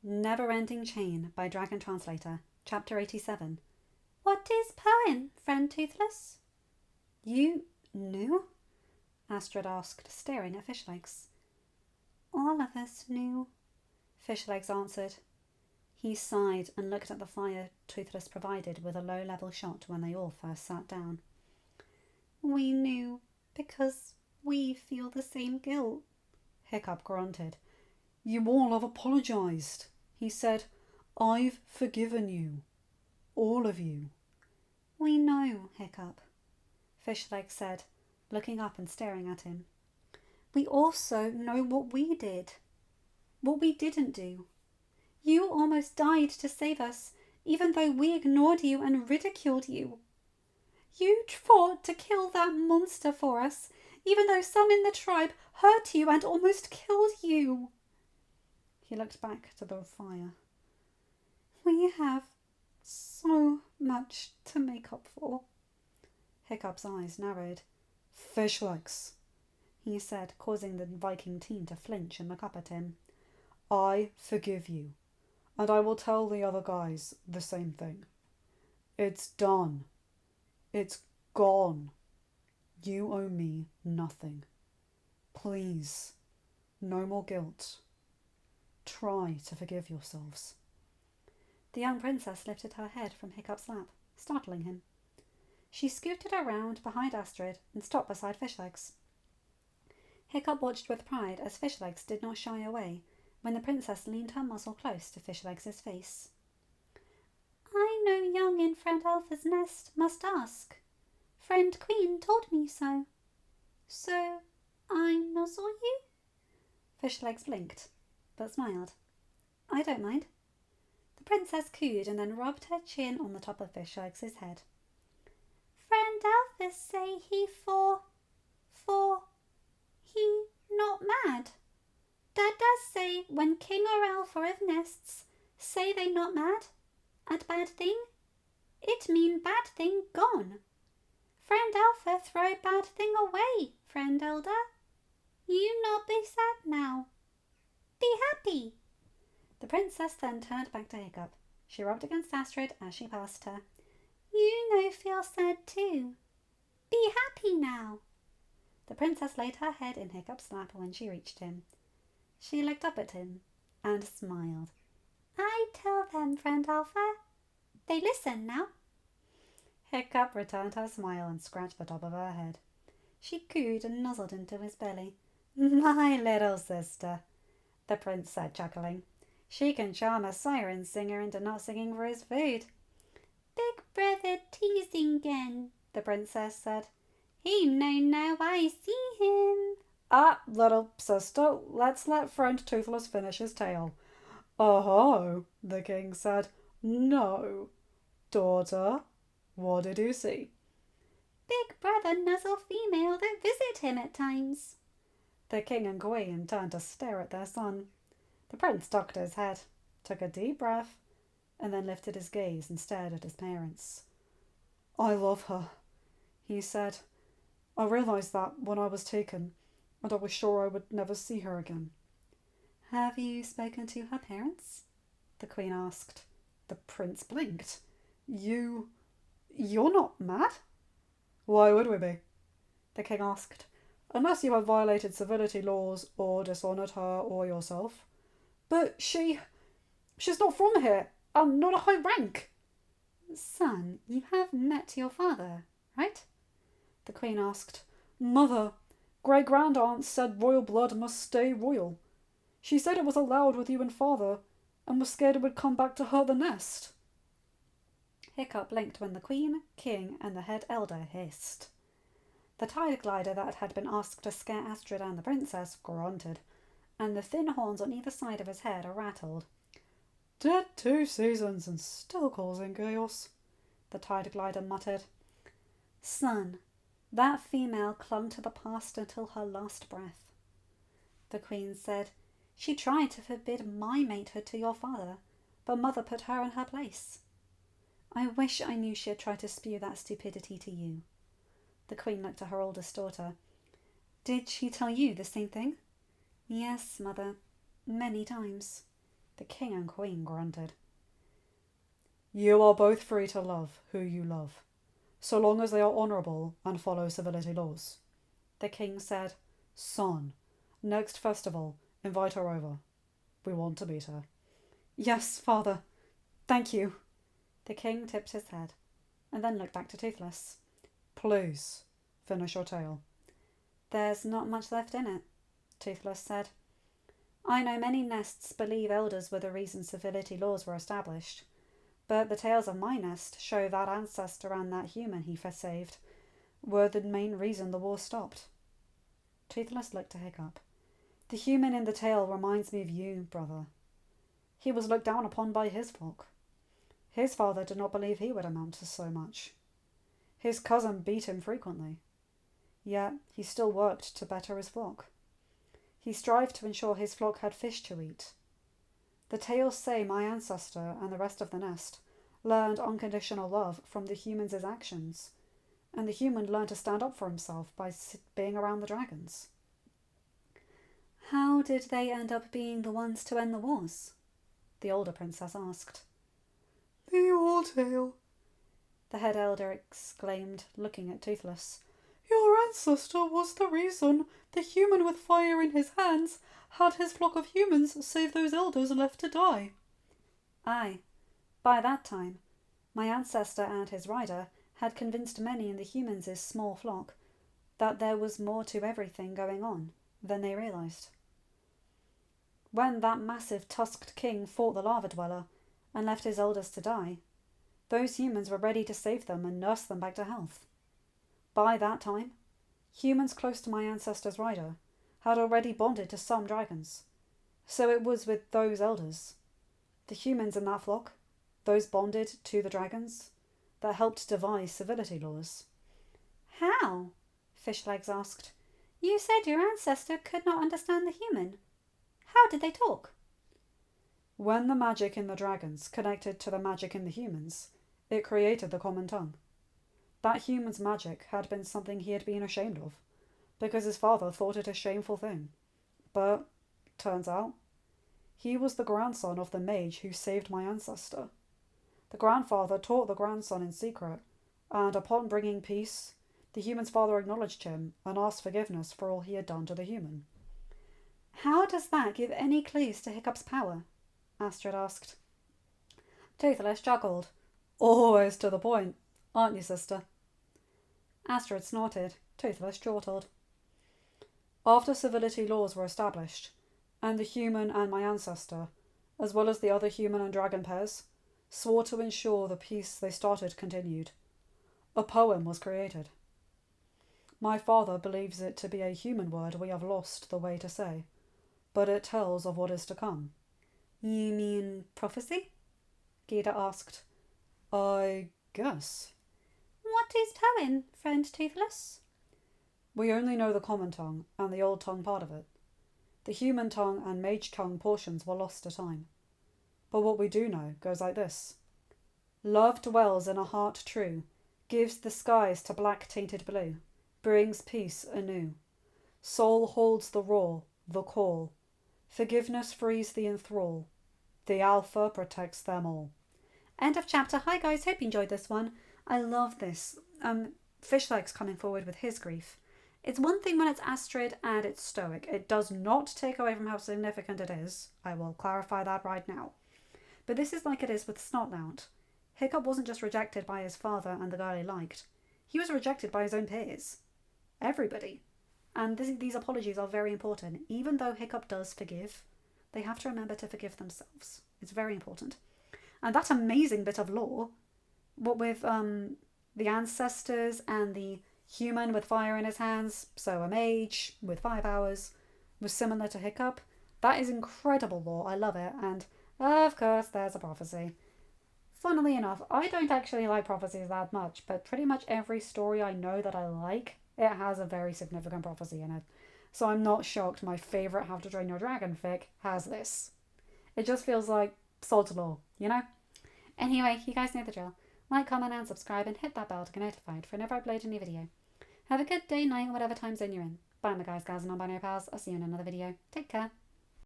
Neverending Chain by Dragon Translator, Chapter 87. What is poem, friend Toothless? You knew? Astrid asked, staring at Fishlegs. All of us knew, Fishlegs answered. He sighed and looked at the fire Toothless provided with a low-level shot when they all first sat down. We knew because we feel the same guilt, Hiccup grunted. You all have apologised, he said. I've forgiven you. All of you. We know, Hiccup, Fishlegs said, looking up and staring at him. We also know what we did. What we didn't do. You almost died to save us, even though we ignored you and ridiculed you. You fought to kill that monster for us, even though some in the tribe hurt you and almost killed you. He looked back to the fire. We have so much to make up for. Hiccup's eyes narrowed. Fishlegs, he said, causing the Viking team to flinch and look up at him. I forgive you, and I will tell the other guys the same thing. It's done. It's gone. You owe me nothing. Please, no more guilt. Try to forgive yourselves. The young princess lifted her head from Hiccup's lap, startling him. She scooted around behind Astrid and stopped beside Fishlegs. Hiccup watched with pride as Fishlegs did not shy away when the princess leaned her muzzle close to Fishlegs' face. I know young in Friend Alpha's nest must ask. Friend Queen told me so. So I nuzzle you? Fishlegs blinked, but smiled. I don't mind. The princess cooed and then rubbed her chin on the top of Fishlegs' head. Friend Alpha say he he not mad. Dad does say when King or Alpha of nests say they not mad at bad thing, it mean bad thing gone. Friend Alpha throw bad thing away, friend Elder. You not be sad now. Be happy. The princess then turned back to Hiccup. She rubbed against Astrid as she passed her. You no feel sad too. Be happy now. The princess laid her head in Hiccup's lap when she reached him. She looked up at him and smiled. I tell them, friend Alpha. They listen now. Hiccup returned her smile and scratched the top of her head. She cooed and nuzzled into his belly. My little sister, the prince said, chuckling. She can charm a siren singer into not singing for his food. Big brother teasing again, the princess said. He know now I see him. Ah, little sister, let's let friend Toothless finish his tale. Oh, the king said. No. Daughter, what did you see? Big brother nuzzle female that visit him at times. The king and queen turned to stare at their son. The prince ducked his head, took a deep breath, and then lifted his gaze and stared at his parents. I love her, he said. I realised that when I was taken, and I was sure I would never see her again. Have you spoken to her parents? The queen asked. The prince blinked. You're not mad? Why would we be? The king asked. Unless you have violated civility laws or dishonoured her or yourself. But she's not from here, and not a high rank. Son, you have met your father, right? The queen asked. Mother, great-grand-aunt said royal blood must stay royal. She said it was allowed with you and father, and was scared it would come back to hurt the nest. Hiccup blinked when the queen, king, and the head elder hissed. The tide glider that had been asked to scare Astrid and the princess grunted, and the thin horns on either side of his head rattled. Dead 2 seasons and still causing chaos, the tide glider muttered. Son, that female clung to the past until her last breath. The queen said, she tried to forbid my matehood to your father, but mother put her in her place. I wish I knew she had tried to spew that stupidity to you. The queen looked at her oldest daughter. Did she tell you the same thing? Yes, mother, many times, The king and queen grunted. You are both free to love who you love, so long as they are honourable and follow civility laws. The king said, Son, next festival, invite her over. We want to meet her. Yes, father. Thank you. The king tipped his head and then looked back to Toothless. Please, finish your tale. There's not much left in it, Toothless said. I know many nests believe elders were the reason civility laws were established, but the tales of my nest show that ancestor and that human he saved were the main reason the war stopped. Toothless looked to Hiccup. The human in the tale reminds me of you, brother. He was looked down upon by his flock. His father did not believe he would amount to so much. His cousin beat him frequently. Yet he still worked to better his flock. He strived to ensure his flock had fish to eat. The tales say my ancestor and the rest of the nest learned unconditional love from the human's actions, and the human learned to stand up for himself by being around the dragons. How did they end up being the ones to end the wars? The older princess asked. The old tale, the head elder exclaimed, looking at Toothless. Your ancestor was the reason the human with fire in his hands had his flock of humans save those elders left to die. Aye. By that time, my ancestor and his rider had convinced many in the humans' small flock that there was more to everything going on than they realised. When that massive tusked king fought the lava dweller and left his elders to die, those humans were ready to save them and nurse them back to health. By that time, humans close to my ancestor's rider had already bonded to some dragons, so it was with those elders, the humans in that flock, those bonded to the dragons, that helped devise civility laws. How? Fishlegs asked. You said your ancestor could not understand the human. How did they talk? When the magic in the dragons connected to the magic in the humans, it created the common tongue. That human's magic had been something he had been ashamed of, because his father thought it a shameful thing. But, turns out, he was the grandson of the mage who saved my ancestor. The grandfather taught the grandson in secret, and upon bringing peace, the human's father acknowledged him and asked forgiveness for all he had done to the human. How does that give any clues to Hiccup's power? Astrid asked. Toothless chuckled. Always to the point, aren't you, sister? Astrid snorted. Toothless chortled. After civility laws were established, and the human and my ancestor, as well as the other human and dragon pairs, swore to ensure the peace they started continued, a poem was created. My father believes it to be a human word we have lost the way to say, but it tells of what is to come. You mean prophecy? Gita asked. I guess. What is towing, friend Toothless? We only know the common tongue and the old tongue part of it. The human tongue and mage tongue portions were lost to time. But what we do know goes like this. Love dwells in a heart true, gives the skies to black tainted blue, brings peace anew. Soul holds the roar, the call. Forgiveness frees the enthrall. The Alpha protects them all. End of chapter. Hi guys, hope you enjoyed this one. I love this. Fishlegs coming forward with his grief. It's one thing when it's Astrid and it's stoic. It does not take away from how significant it is. I will clarify that right now. But this is like it is with Snotlout. Hiccup wasn't just rejected by his father and the girl he liked. He was rejected by his own peers. Everybody. And these apologies are very important. Even though Hiccup does forgive, they have to remember to forgive themselves. It's very important. And that amazing bit of lore, what with the ancestors and the human with fire in his hands, so a mage with fire powers, was similar to Hiccup. That is incredible lore. I love it. And of course there's a prophecy. Funnily enough, I don't actually like prophecies that much, but pretty much every story I know that I like, it has a very significant prophecy in it. So I'm not shocked my favourite How to Train Your Dragon fic has this. It just feels like salt law, you know? Anyway, you guys know the drill. Like, comment and subscribe and hit that bell to get notified for whenever I upload a new video. Have a good day, night, or whatever time zone you're in. Bye my guys, gals and non-binary pals. I'll see you in another video. Take care.